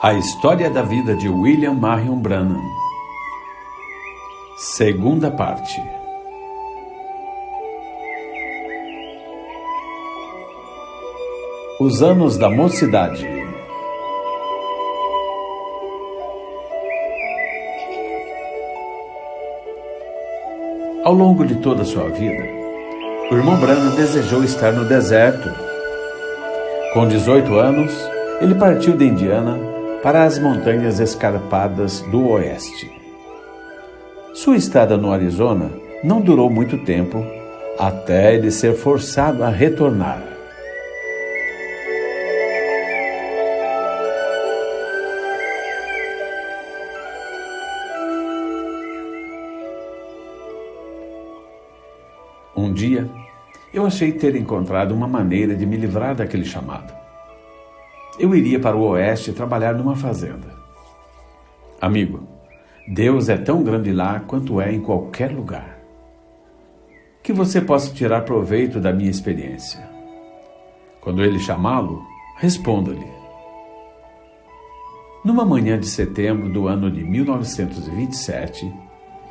A história da vida de William Marion Branham. Segunda parte. Os anos da mocidade. Ao longo de toda a sua vida, o irmão Branham desejou estar no deserto. Com 18 anos, ele partiu de Indiana para as montanhas escarpadas do oeste. Sua estada no Arizona não durou muito tempo, até ele ser forçado a retornar. Um dia, eu achei ter encontrado uma maneira de me livrar daquele chamado. Eu iria para o oeste trabalhar numa fazenda. Amigo, Deus é tão grande lá quanto é em qualquer lugar. Que você possa tirar proveito da minha experiência. Quando ele chamá-lo, responda-lhe. Numa manhã de setembro do ano de 1927,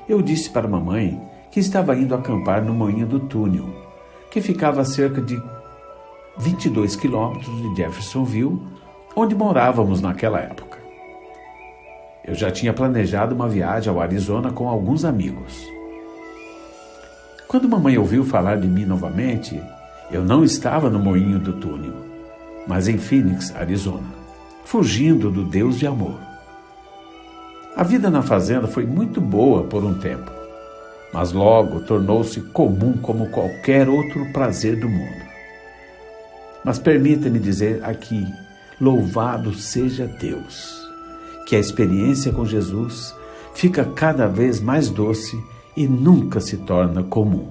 eu disse para a mamãe que estava indo acampar no Moinho do Túnel, que ficava a cerca de 22 quilômetros de Jeffersonville, onde morávamos naquela época. Eu já tinha planejado uma viagem ao Arizona com alguns amigos. Quando mamãe ouviu falar de mim novamente, eu não estava no Moinho do Túnel, mas em Phoenix, Arizona, fugindo do Deus de amor. A vida na fazenda foi muito boa por um tempo, mas logo tornou-se comum como qualquer outro prazer do mundo. Mas permita-me dizer aqui, louvado seja Deus, que a experiência com Jesus fica cada vez mais doce e nunca se torna comum.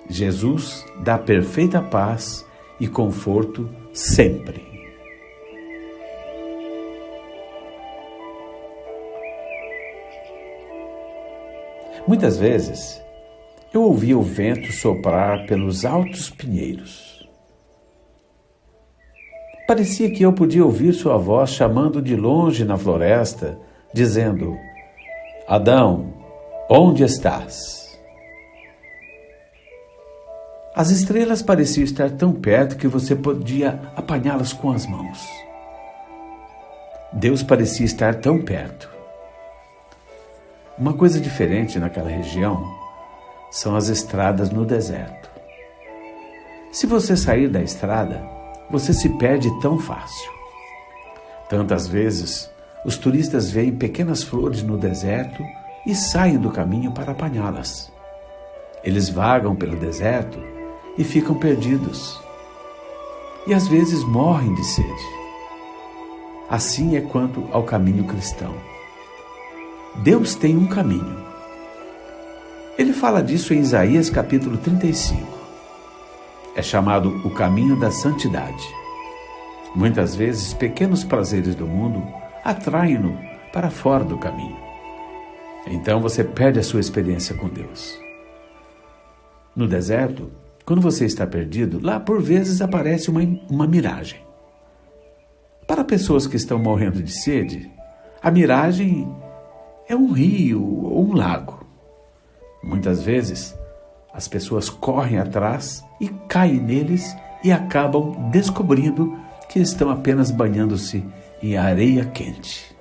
Jesus dá perfeita paz e conforto sempre. Muitas vezes, eu ouvia o vento soprar pelos altos pinheiros. Parecia que eu podia ouvir sua voz chamando de longe na floresta, dizendo: Adão, onde estás? As estrelas pareciam estar tão perto que você podia apanhá-las com as mãos. Deus parecia estar tão perto. Uma coisa diferente naquela região são as estradas no deserto. Se você sair da estrada, você se perde tão fácil. Tantas vezes, os turistas veem pequenas flores no deserto e saem do caminho para apanhá-las. Eles vagam pelo deserto e ficam perdidos. E às vezes morrem de sede. Assim é quanto ao caminho cristão. Deus tem um caminho. Ele fala disso em Isaías capítulo 35. É chamado o caminho da santidade. Muitas vezes, pequenos prazeres do mundo atraem-no para fora do caminho. Então você perde a sua experiência com Deus. No deserto, quando você está perdido, lá por vezes aparece uma miragem. Para pessoas que estão morrendo de sede, a miragem é um rio ou um lago. Muitas vezes, as pessoas correm atrás e caem neles e acabam descobrindo que estão apenas banhando-se em areia quente.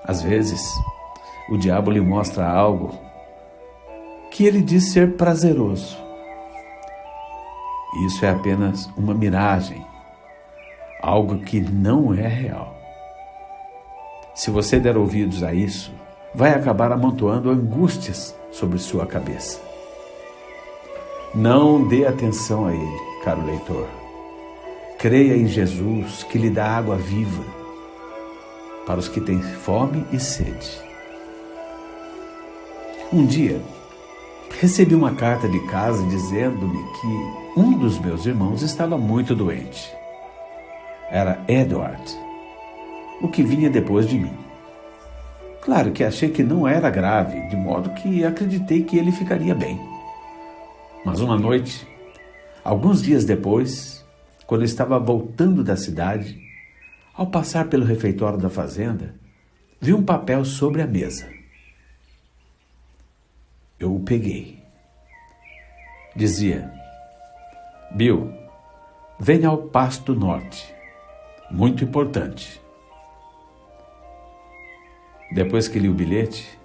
Às vezes, o diabo lhe mostra algo que ele diz ser prazeroso. Isso é apenas uma miragem, algo que não é real. Se você der ouvidos a isso, vai acabar amontoando angústias sobre sua cabeça. Não dê atenção a ele, caro leitor. Creia em Jesus, que lhe dá água viva para os que têm fome e sede. Um dia, recebi uma carta de casa dizendo-me que um dos meus irmãos estava muito doente. Era Edward, o que vinha depois de mim. Claro que achei que não era grave, de modo que acreditei que ele ficaria bem. Mas uma noite, alguns dias depois, quando eu estava voltando da cidade, Ao passar pelo refeitório da fazenda, vi um papel sobre a mesa. Eu o peguei. Dizia: Bill, venha ao Pasto Norte. Muito importante. Depois que li o bilhete,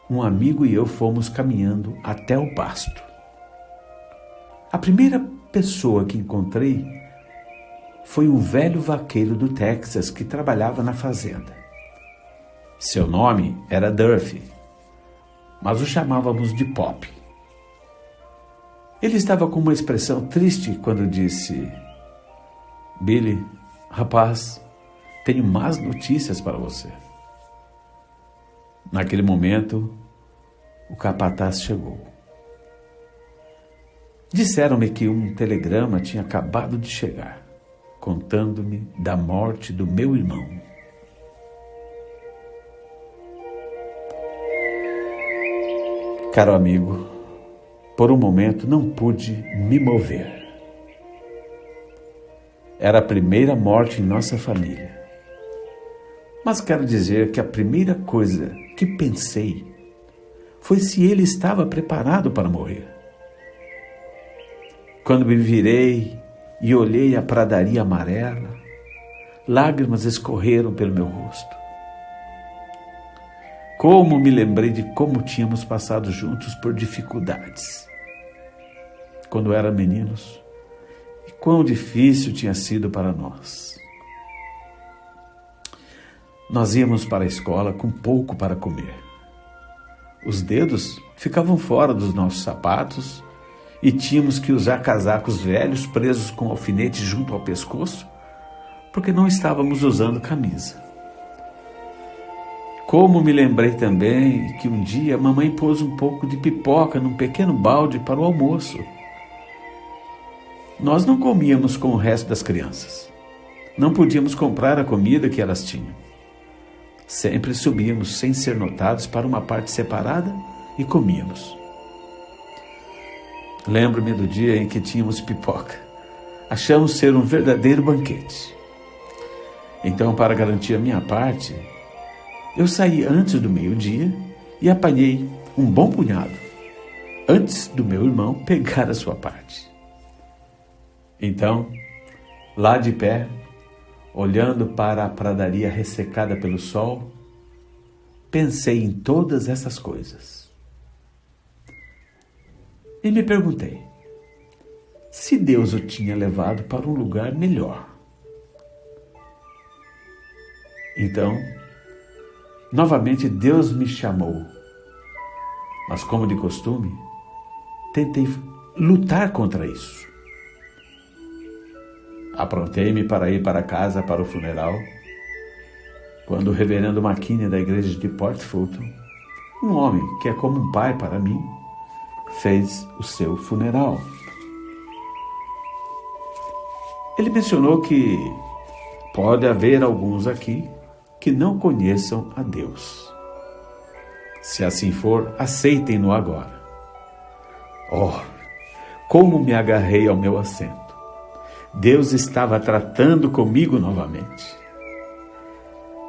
um amigo e eu fomos caminhando até o pasto. A primeira pessoa que encontrei foi um velho vaqueiro do Texas que trabalhava na fazenda. Seu nome era Durfee, mas o chamávamos de Pop. Ele estava com uma expressão triste quando disse: Billy, rapaz, tenho más notícias para você. Naquele momento, o capataz chegou. Disseram-me que um telegrama tinha acabado de chegar, contando-me da morte do meu irmão. Caro amigo, por um momento não pude me mover. Era a primeira morte em nossa família. Mas quero dizer que a primeira coisa que pensei foi se ele estava preparado para morrer. Quando me virei e olhei a pradaria amarela, lágrimas escorreram pelo meu rosto. Como me lembrei de como tínhamos passado juntos por dificuldades quando eram meninos e quão difícil tinha sido para nós. Nós íamos para a escola com pouco para comer. Os dedos ficavam fora dos nossos sapatos e tínhamos que usar casacos velhos presos com alfinetes junto ao pescoço, porque não estávamos usando camisa. Como me lembrei também que um dia a mamãe pôs um pouco de pipoca num pequeno balde para o almoço. Nós não comíamos com o resto das crianças. Não podíamos comprar a comida que elas tinham. Sempre subíamos sem ser notados para uma parte separada e comíamos. Lembro-me do dia em que tínhamos pipoca. Achamos ser um verdadeiro banquete. Então, para garantir a minha parte, eu saí antes do meio-dia e apanhei um bom punhado, antes do meu irmão pegar a sua parte. Então, lá de pé, olhando para a pradaria ressecada pelo sol, pensei em todas essas coisas. E me perguntei se Deus o tinha levado para um lugar melhor. Então, novamente Deus me chamou, mas como de costume, tentei lutar contra isso. Aprontei-me para ir para casa para o funeral, quando o reverendo McKinney da igreja de Port Fulton, um homem que é como um pai para mim, fez o seu funeral. Ele mencionou que pode haver alguns aqui que não conheçam a Deus. Se assim for, aceitem-no agora. Oh, como me agarrei ao meu assento. Deus estava tratando comigo novamente.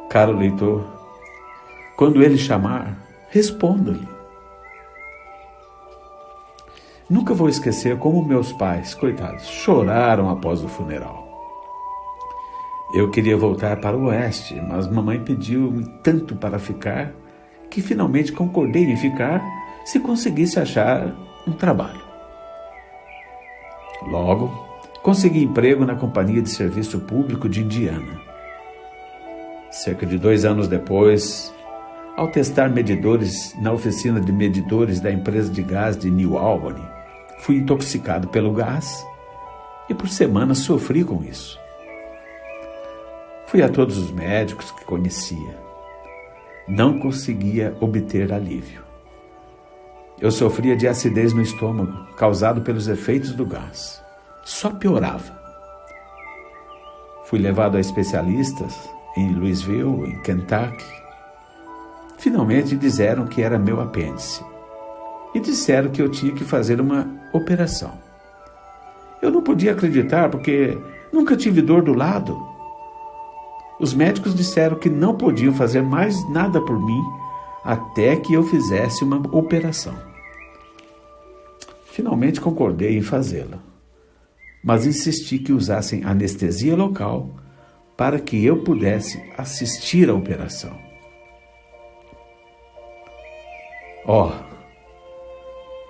Caro leitor, quando ele chamar, responda-lhe. Nunca vou esquecer como meus pais, coitados, choraram após o funeral. Eu queria voltar para o oeste, mas mamãe pediu-me tanto para ficar que finalmente concordei em ficar se conseguisse achar um trabalho. Logo, consegui emprego na Companhia de Serviço Público de Indiana. Cerca de 2 anos depois, ao testar medidores na oficina de medidores da empresa de gás de New Albany, fui intoxicado pelo gás e por semanas sofri com isso. Fui a todos os médicos que conhecia. Não conseguia obter alívio. Eu sofria de acidez no estômago, causado pelos efeitos do gás. Só piorava. Fui levado a especialistas em Louisville, em Kentucky. Finalmente disseram que era meu apêndice. E disseram que eu tinha que fazer uma operação. Eu não podia acreditar porque nunca tive dor do lado. Os médicos disseram que não podiam fazer mais nada por mim até que eu fizesse uma operação. Finalmente concordei em fazê-la, mas insisti que usassem anestesia local para que eu pudesse assistir à operação.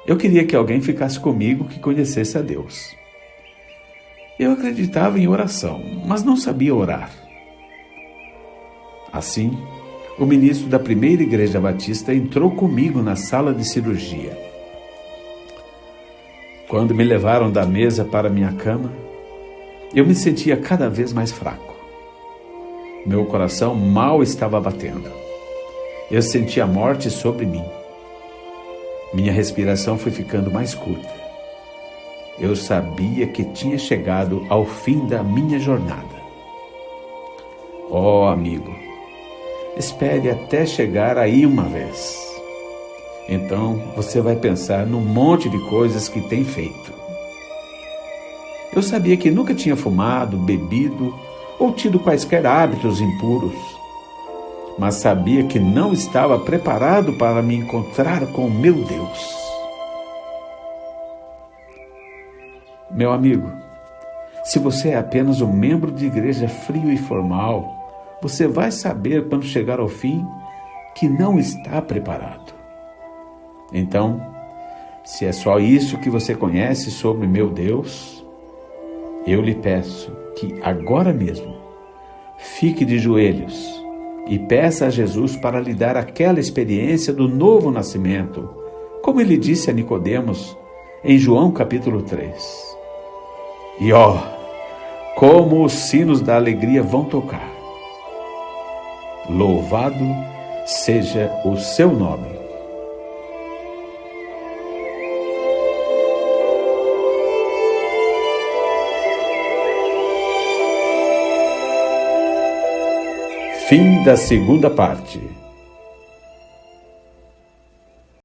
Eu queria que alguém ficasse comigo que conhecesse a Deus. Eu acreditava em oração, mas não sabia orar. Assim, o ministro da primeira igreja batista entrou comigo na sala de cirurgia. Quando me levaram da mesa para minha cama, eu me sentia cada vez mais fraco. Meu coração mal estava batendo. Eu sentia a morte sobre mim. Minha respiração foi ficando mais curta. Eu sabia que tinha chegado ao fim da minha jornada. Amigo, espere até chegar aí uma vez. Então você vai pensar num monte de coisas que tem feito. Eu sabia que nunca tinha fumado, bebido ou tido quaisquer hábitos impuros, mas sabia que não estava preparado para me encontrar com meu Deus. Meu amigo, se você é apenas um membro de igreja frio e formal, você vai saber quando chegar ao fim que não está preparado. Então, se é só isso que você conhece sobre meu Deus, eu lhe peço que agora mesmo fique de joelhos e peça a Jesus para lhe dar aquela experiência do novo nascimento, como ele disse a Nicodemos em João capítulo 3. E como os sinos da alegria vão tocar. Louvado seja o seu nome. Fim da segunda parte.